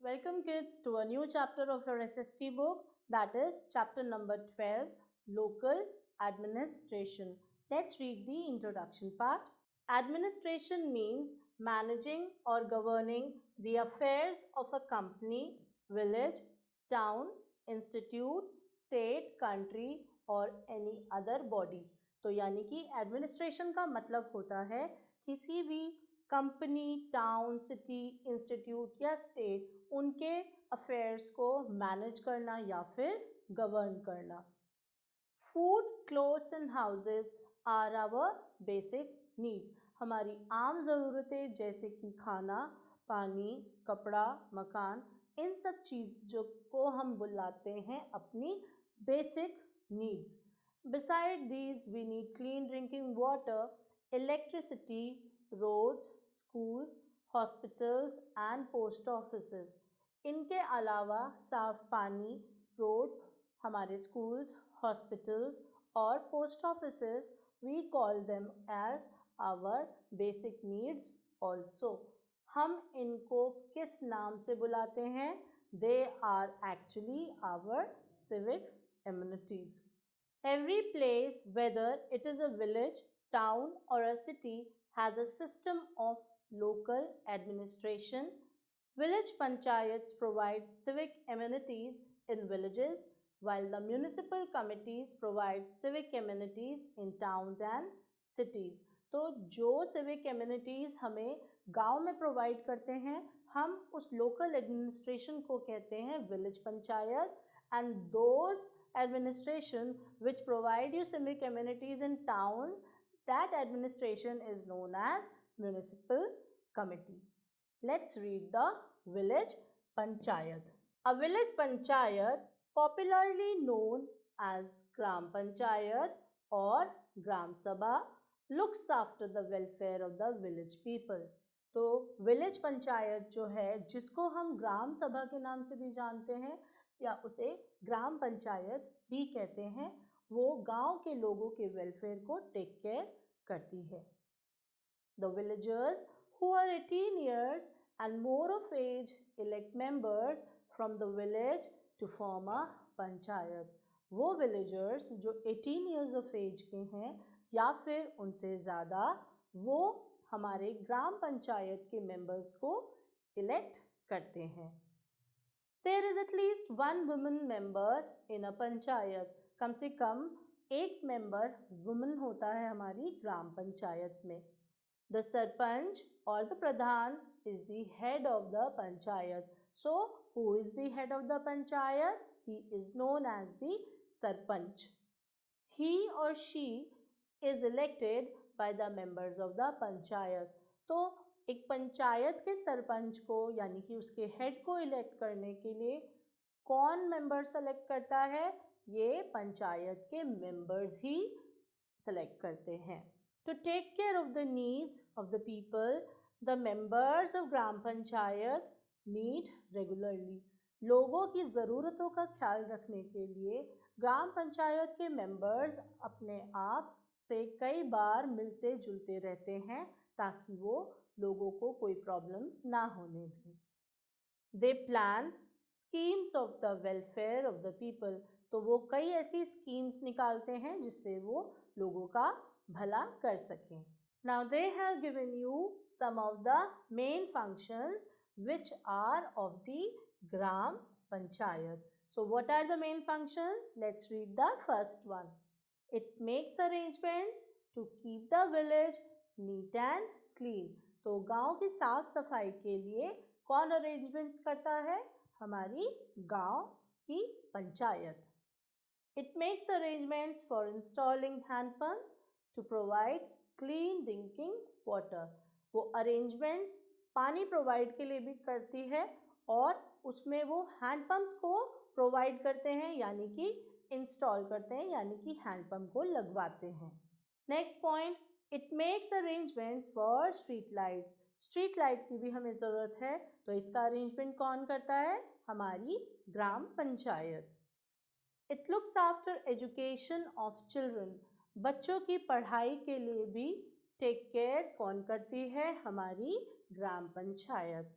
Welcome kids to a new chapter of your SST book, that is chapter number 12, Local Administration. Let's read the introduction part. Administration means managing or governing the affairs of a company, village, town, institute, state, country or any other body. तो यानी कि administration का मतलब होता है किसी भी company, town, city, institute या स्टेट उनके अफेयर्स को मैनेज करना या फिर गवर्न करना. Food, clothes and houses are our basic needs. हमारी आम ज़रूरतें जैसे कि खाना, पानी, कपड़ा, मकान, इन सब चीज़ों को हम बुलाते हैं अपनी basic needs. Beside these, we need clean drinking water, electricity, roads, schools, hospitals and post offices. इनके अलावा साफ पानी, रोड, हमारे schools, hospitals और post offices, we call them as our basic needs also. हम इनको किस नाम से बुलाते हैं? They are actually our civic amenities. Every place, whether it is a village, town or a city, has a system of local administration. Village panchayats provide civic amenities in villages, while the municipal committees provide civic amenities in towns and cities. तो जो civic amenities हमें गांव में provide करते हैं, हम उस local administration को कहते हैं village panchayat, and those administration which provide you civic amenities in towns, that administration is known as municipal committee. Let's read the village panchayat. A village panchayat, popularly known as gram panchayat or gram sabha, looks after the welfare of the village people. तो village panchayat जो है, जिसको हम ग्राम सभा के नाम से भी जानते हैं या उसे ग्राम पंचायत भी कहते हैं, वो गांव के लोगों के वेलफेयर को टेक केयर करती है. The villagers who are 18 years and more of age elect members from the village to form a panchayat. वो villagers जो 18 years of age के हैं या फिर उनसे ज़्यादा, वो हमारे ग्राम पंचायत के मेंबर्स को इलेक्ट करते हैं. There is at least one woman member in a panchayat. कम से कम एक मेंबर वुमन होता है हमारी ग्राम पंचायत में. The sarpanch or the pradhan is the head of the panchayat. So, who is the head of the panchayat? He is known as the sarpanch. He or she is elected by the members of the panchayat. तो एक पंचायत के सरपंच को यानी कि उसके head को elect करने के लिए कौन मेंबर सेलेक्ट करता है? ये पंचायत के मेंबर्स ही सेलेक्ट करते हैं. To take care of the needs of the people, the members of gram panchayat meet regularly. लोगों की ज़रूरतों का ख्याल रखने के लिए ग्राम पंचायत के मेंबर्स अपने आप से कई बार मिलते जुलते रहते हैं ताकि वो लोगों को कोई प्रॉब्लम ना होने दें. They plan schemes of the welfare of the people. तो वो कई ऐसी स्कीम्स निकालते हैं जिससे वो लोगों का भला कर सकें. Now they have given you some of the main functions which are of the gram panchayat. So what are the main functions? Let's read the first one. It makes arrangements to keep the village neat and clean. तो गांव की साफ सफाई के लिए कौन arrangements करता है? हमारी गांव की panchayat. It makes arrangements for installing hand pumps to provide clean drinking water. वो अरेंजमेंट्स पानी प्रोवाइड के लिए भी करती है और उसमें वो हैंड पम्प्स को प्रोवाइड करते हैं यानी कि इंस्टॉल करते हैं यानी कि हैंड पम्प को लगवाते हैं. Next point, it makes arrangements for street lights. Street light की भी हमें ज़रूरत है तो इसका अरेंजमेंट कौन करता है? हमारी gram panchayat. It looks after education of children. बच्चों की पढ़ाई के लिए भी टेक केयर कौन करती है? हमारी gram panchayat.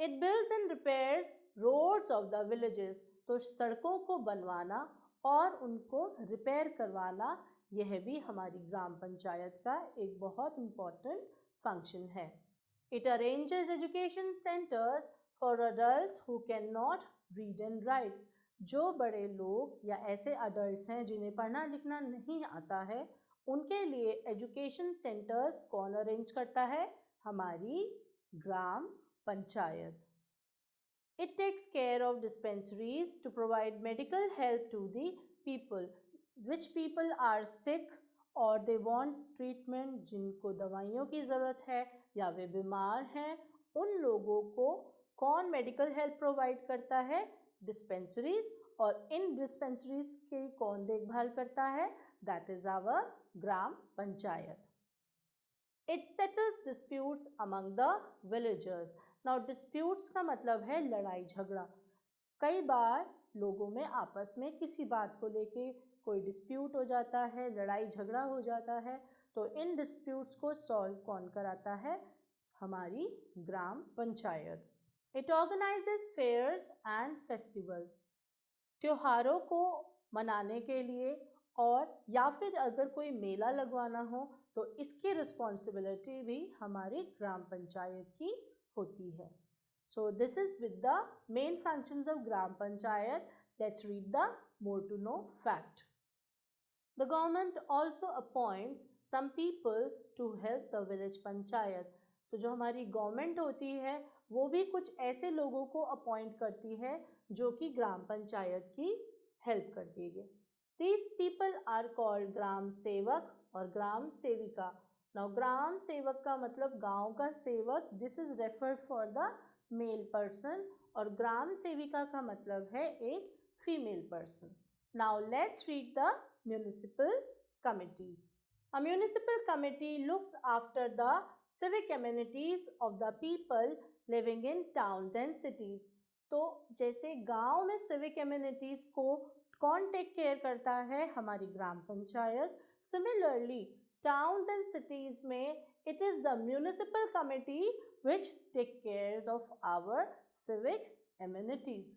It builds and repairs roads of the villages. तो सड़कों को बनवाना और उनको रिपेयर करवाना यह भी हमारी ग्राम पंचायत का एक बहुत इम्पॉर्टेंट फंक्शन है. It arranges education centers for adults who cannot read and write. जो बड़े लोग या ऐसे adults हैं जिन्हें पढ़ना लिखना नहीं आता है, उनके लिए एजुकेशन सेंटर्स कौन अरेंज करता है? हमारी gram panchayat. It takes care of dispensaries to provide medical help to the people. Which people are sick or they want treatment, जिनको दवाइयों की ज़रूरत है या वे बीमार हैं, उन लोगों को कौन मेडिकल हेल्प प्रोवाइड करता है? डिस्पेंसरीज. और इन डिस्पेंसरीज की कौन देखभाल करता है? That is our gram panchayat. It settles disputes among the villagers. Now disputes का मतलब है लड़ाई झगड़ा. कई बार लोगों में आपस में किसी बात को लेके कोई डिस्प्यूट हो जाता है, लड़ाई झगड़ा हो जाता है, तो इन डिस्प्यूट्स को सॉल्व कौन कराता है? हमारी gram panchayat. It organizes fairs and festivals. त्योहारों को मनाने के लिए और या फिर अगर कोई मेला लगवाना हो तो इसकी रिस्पॉन्सिबिलिटी भी हमारी ग्राम पंचायत की होती है. So this is with the main functions of gram panchayat. Let's read the more to know fact. The government also appoints some people to help the village panchayat. तो जो हमारी गवर्नमेंट होती है वो भी कुछ ऐसे लोगों को अपॉइंट करती है जो कि ग्राम पंचायत की हेल्प कर देंगे. These people are called ग्राम सेवक और ग्राम सेविका. Now ग्राम सेवक का मतलब गांव का सेवक, this is referred for the male person, और ग्राम सेविका का मतलब है एक female person. Now let's read the municipal committees. A municipal committee looks after the civic amenities of the people living in towns and cities. तो जैसे गांव में civic amenities को कौन टेक केयर करता है? हमारी gram panchayat. Similarly towns and cities में it is the municipal committee which take cares of our civic amenities.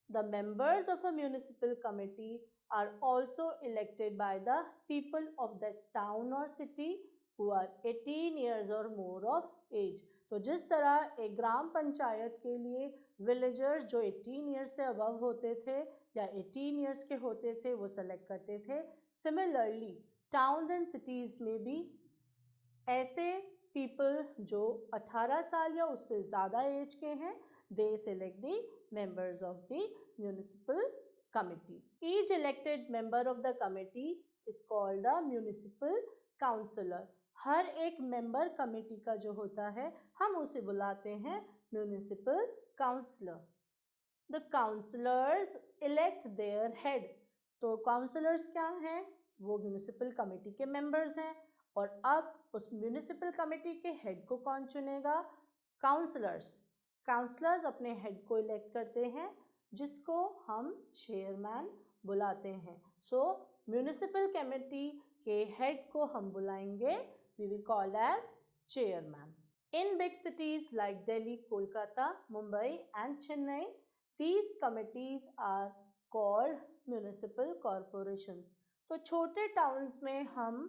The members of a municipal committee are also elected by the people of that town or city who are 18 years or more of age. तो जिस तरह एक ग्राम पंचायत के लिए villagers जो 18 years से above होते थे या 18 ईयर्स के होते थे वो सेलेक्ट करते थे, सिमिलरली टाउन्स एंड सिटीज़ में भी ऐसे पीपल जो 18 साल या उससे ज़्यादा एज के हैं, they select the members of the municipal committee. Each elected member of the committee is called the municipal councillor. हर एक मेंबर कमेटी का जो होता है हम उसे बुलाते हैं municipal councillor. The councillors elect their head. तो काउंसलर्स क्या हैं? वो म्यूनिसिपल कमेटी के मेंबर्स हैं. और अब उस म्यूनिसिपल कमेटी के हेड को कौन चुनेगा? काउंसलर्स. काउंसलर्स अपने हेड को इलेक्ट करते हैं जिसको हम चेयरमैन बुलाते हैं. सो म्यूनिसिपल कमेटी के हेड को हम बुलाएंगे, we will call as chairman. In big cities like Delhi, Kolkata, Mumbai and Chennai, these committees are called municipal corporation. तो छोटे टाउन्स में हम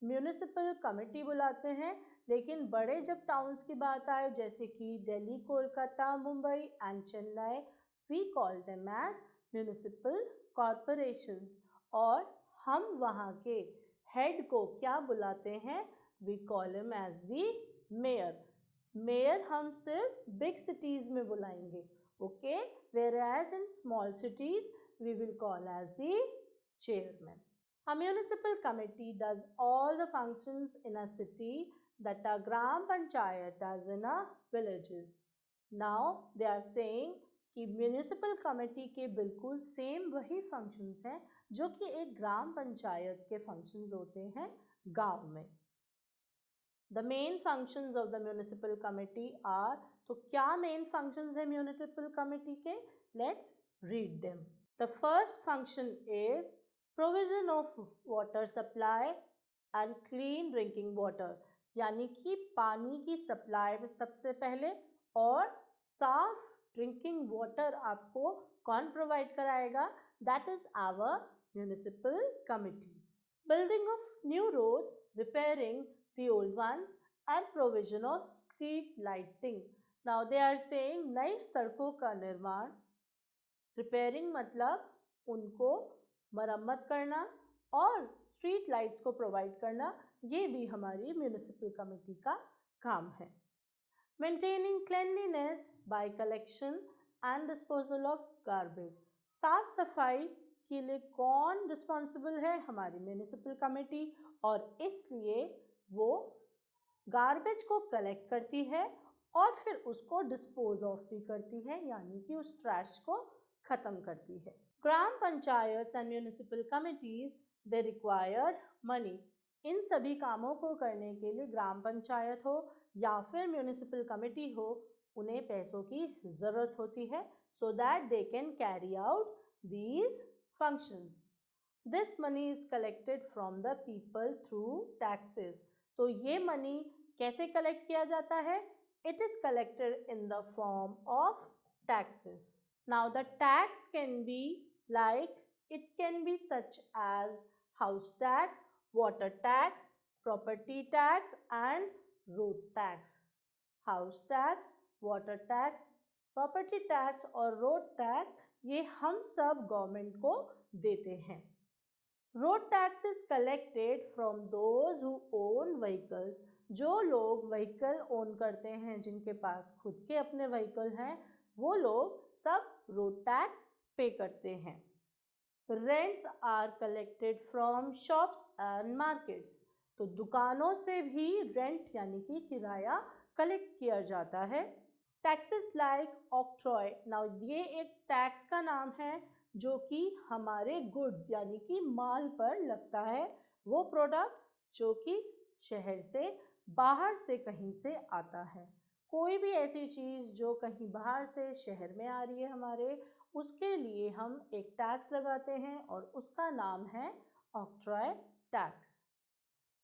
म्यूनिसिपल कमेटी बुलाते हैं, लेकिन बड़े जब टाउन्स की बात आए जैसे कि Delhi, Kolkata, Mumbai and Chennai, we call them as municipal corporations. और हम वहाँ के हेड को क्या बुलाते हैं? We call him as the mayor. Mayor हम सिर्फ बिग सिटीज़ में बुलाएंगे, okay, whereas in small cities we will call as the chairman. A municipal committee does all the functions in a city that a gram panchayat does in a villages. Now they are saying कि municipal committee के बिल्कुल same वही functions हैं जो कि एक ग्राम पंचायत के functions होते हैं गांव में. The main functions of the municipal committee are, तो क्या main functions है municipal committee के? Let's read them. The first function is provision of water supply and clean drinking water. यानी कि पानी की सप्लाई सबसे पहले और साफ ड्रिंकिंग वाटर आपको कौन प्रोवाइड कराएगा? That is our municipal committee. Building of new roads, repairing the old ones, and provision of street lighting. Now they are saying नई सड़कों का निर्माण, रिपेयरिंग मतलब उनको मरम्मत करना और स्ट्रीट लाइट्स को प्रोवाइड करना, ये भी हमारी म्यूनिसिपल कमेटी का काम है. Maintaining cleanliness by collection and disposal of garbage. साफ सफाई के लिए कौन रिस्पॉन्सिबल है? हमारी म्यूनिसिपल कमेटी, और इसलिए वो गार्बेज को कलेक्ट करती है और फिर उसको डिस्पोज ऑफ भी करती है, यानी कि उस ट्रैश को खत्म करती है. Gram panchayat and municipal committees they require money. इन सभी कामों को करने के लिए ग्राम पंचायत हो या फिर म्यूनिसिपल कमेटी हो, उन्हें पैसों की ज़रूरत होती है so that they can carry out these functions. This money is collected from the people through taxes. तो ये मनी कैसे कलेक्ट किया जाता है? It is collected in the form of taxes. Now the tax can be like, it can be such as house tax, water tax, property tax and road tax. House tax, water tax, property tax और road tax, ये हम सब government को देते हैं. Road tax is collected from those who own vehicles. जो लोग vehicle own करते हैं, जिनके पास खुद के अपने व्हीकल हैं, वो लोग सब रोड टैक्स पे करते हैं. Rents are collected from shops and markets. तो दुकानों से भी रेंट यानी कि किराया कलेक्ट किया जाता है. Taxes like octroi. नाउ ये एक टैक्स का नाम है जो कि हमारे गुड्स यानी कि माल पर लगता है, वो प्रोडक्ट जो कि शहर से बाहर से कहीं से आता है. कोई भी ऐसी चीज़ जो कहीं बाहर से शहर में आ रही है हमारे, उसके लिए हम एक टैक्स लगाते हैं और उसका नाम है octroi tax.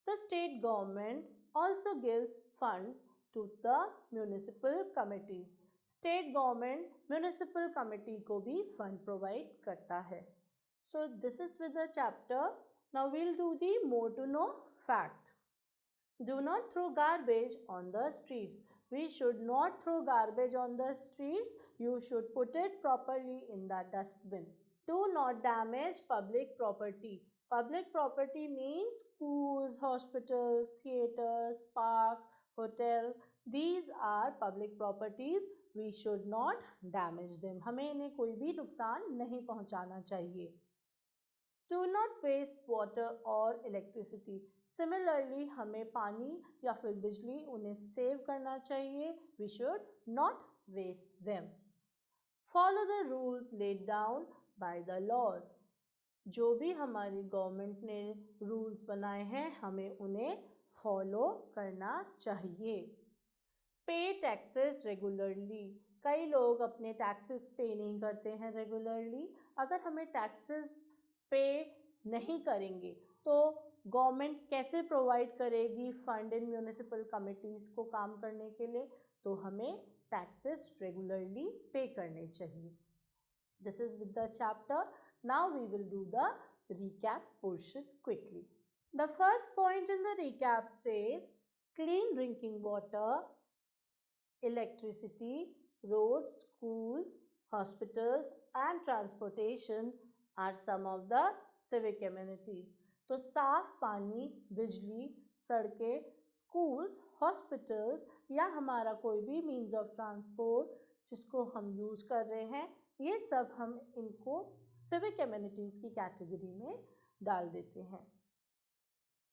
The state government also gives funds to the municipal committees. State government municipal committee को भी fund provide करता है. So this is with the chapter. Now we'll do the more to know fact. Do not throw garbage on the streets. We should not throw garbage on the streets. You should put it properly in the dustbin. Do not damage public property. Public property means schools, hospitals, theaters, parks, hotels. These are public properties. We should not damage them. हमें इन्हें कोई भी नुकसान नहीं पहुंचाना चाहिए. Do not waste water or electricity. Similarly, हमें पानी या फिर बिजली उन्हें सेव करना चाहिए. We should not waste them. Follow the rules laid down by the laws. जो भी हमारी गवर्नमेंट ने रूल्स बनाए हैं, हमें उन्हें फॉलो करना चाहिए. पे टैक्सेस रेगुलरली. कई लोग अपने टैक्सेस पे नहीं करते हैं रेगुलरली. अगर हमें टैक्सेस पे नहीं करेंगे तो गवर्नमेंट कैसे प्रोवाइड करेगी फंड इन म्यूनिसिपल कमिटीज़ को काम करने के लिए? तो हमें टैक्सेस रेगुलरली पे करने चाहिए. This is with the chapter. Now we will do the recap portion quickly. The first point in the recap says clean drinking water, electricity, roads, schools, hospitals and transportation are some of the civic amenities. तो साफ पानी, बिजली, सड़कें, schools, hospitals या हमारा कोई भी means of transport जिसको हम यूज़ कर रहे हैं, ये सब हम इनको सिविक एमिनिटीज़ की कैटेगरी में डाल देते हैं.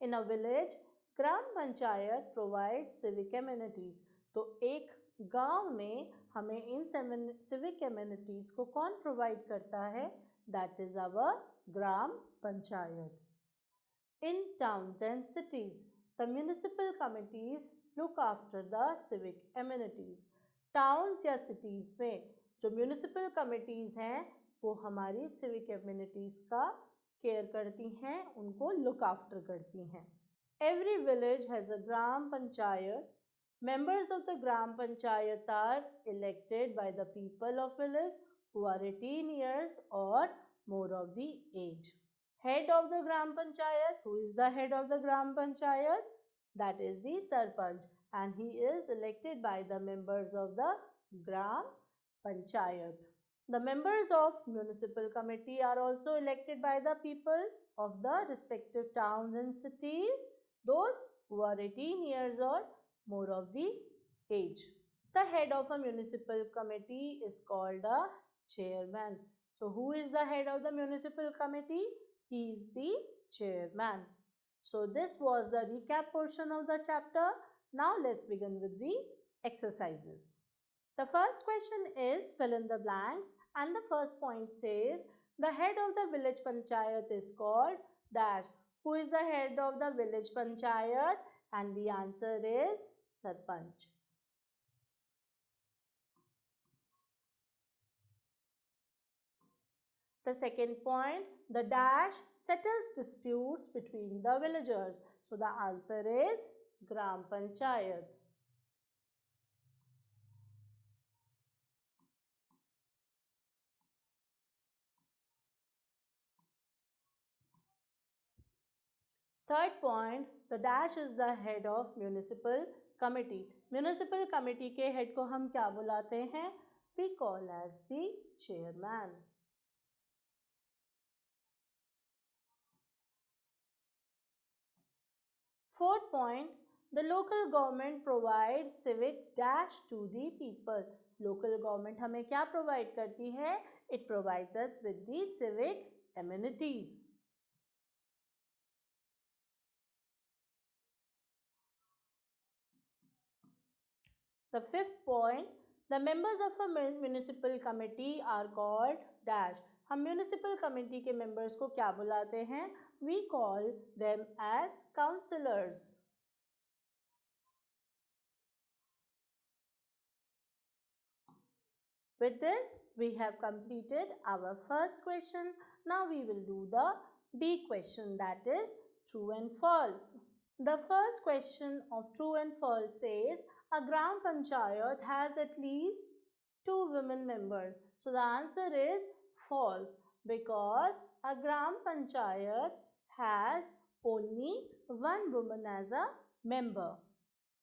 In a village, gram panchayat provide civic amenities. तो एक गांव में हमें इन सिविक एमिनिटीज़ को कौन प्रोवाइड करता है? That is our gram panchayat. In towns and cities, the municipal committees look after the civic amenities. Towns या सिटीज़ में जो म्यूनिसिपल कमिटीज़ हैं वो हमारी सिविक एमिनिटीज़ का केयर करती हैं, उनको लुक आफ्टर करती हैं. Every village has a gram panchayat Members of the Gram Panchayat are elected by the people of village who are 18 years or more of the age. Head of the Gram Panchayat, who is the head of the Gram Panchayat? That is the Sarpanch, and he is elected by the members of the Gram Panchayat. The members of municipal committee are also elected by the people of the respective towns and cities, those who are 18 years or more of the age. The head of a municipal committee is called a chairman. So who is the head of the municipal committee? He is the chairman. So this was the recap portion of the chapter. Now let's begin with the exercises. The first question is fill in the blanks, and the first point says the head of the village panchayat is called dash. Who is the head of the village panchayat? And the answer is Sarpanch. The second point, the dash settles disputes between the villagers. So the answer is Gram Panchayat. Third point, the dash is the head of municipal committee. Municipal committee के head को हम क्या बुलाते हैं? We call as the chairman. Fourth point, the local government provides civic dash to the people. Local government हमें क्या provide करती है? It provides us with the civic amenities. The fifth point, the members of a municipal committee are called dash. हम municipal committee के members को क्या बुलाते हैं? We call them as councillors. With this, we have completed our first question. Now we will do the B question, that is true and false. The first question of true and false says a Gram Panchayat has at least 2 women members. So the answer is false, because a Gram Panchayat has only 1 woman as a member.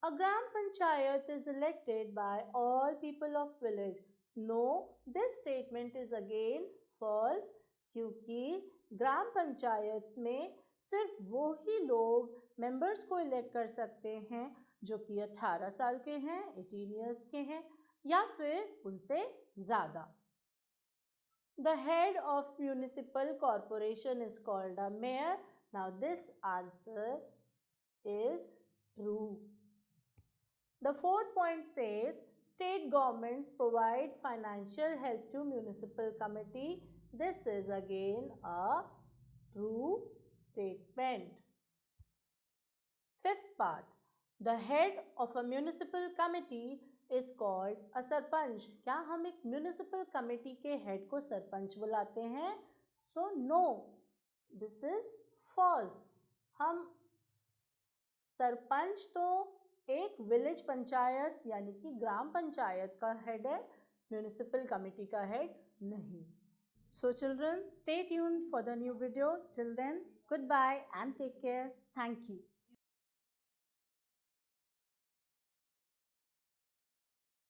A Gram Panchayat is elected by all people of village. No, this statement is again false, क्योंकि ग्राम पंचायत में सिर्फ वो ही लोग members को elect कर सकते हैं जो कि 18 साल के हैं, 18 इयर्स के हैं, या फिर उनसे ज़्यादा. The head of municipal corporation is called a mayor. Now this answer is true. The fourth point says state governments provide financial help to municipal committee. This is again a true statement. Fifth part, the head of a municipal committee is called a sarpanch. क्या हम एक municipal committee के head को सरपंच बुलाते हैं? So no, this is false. हम सरपंच तो एक विलेज पंचायत यानी कि ग्राम पंचायत का हेड है, म्यूनिसिपल कमेटी का हेड नहीं. So children, stay tuned for the new video. Till then, goodbye and take care. Thank you.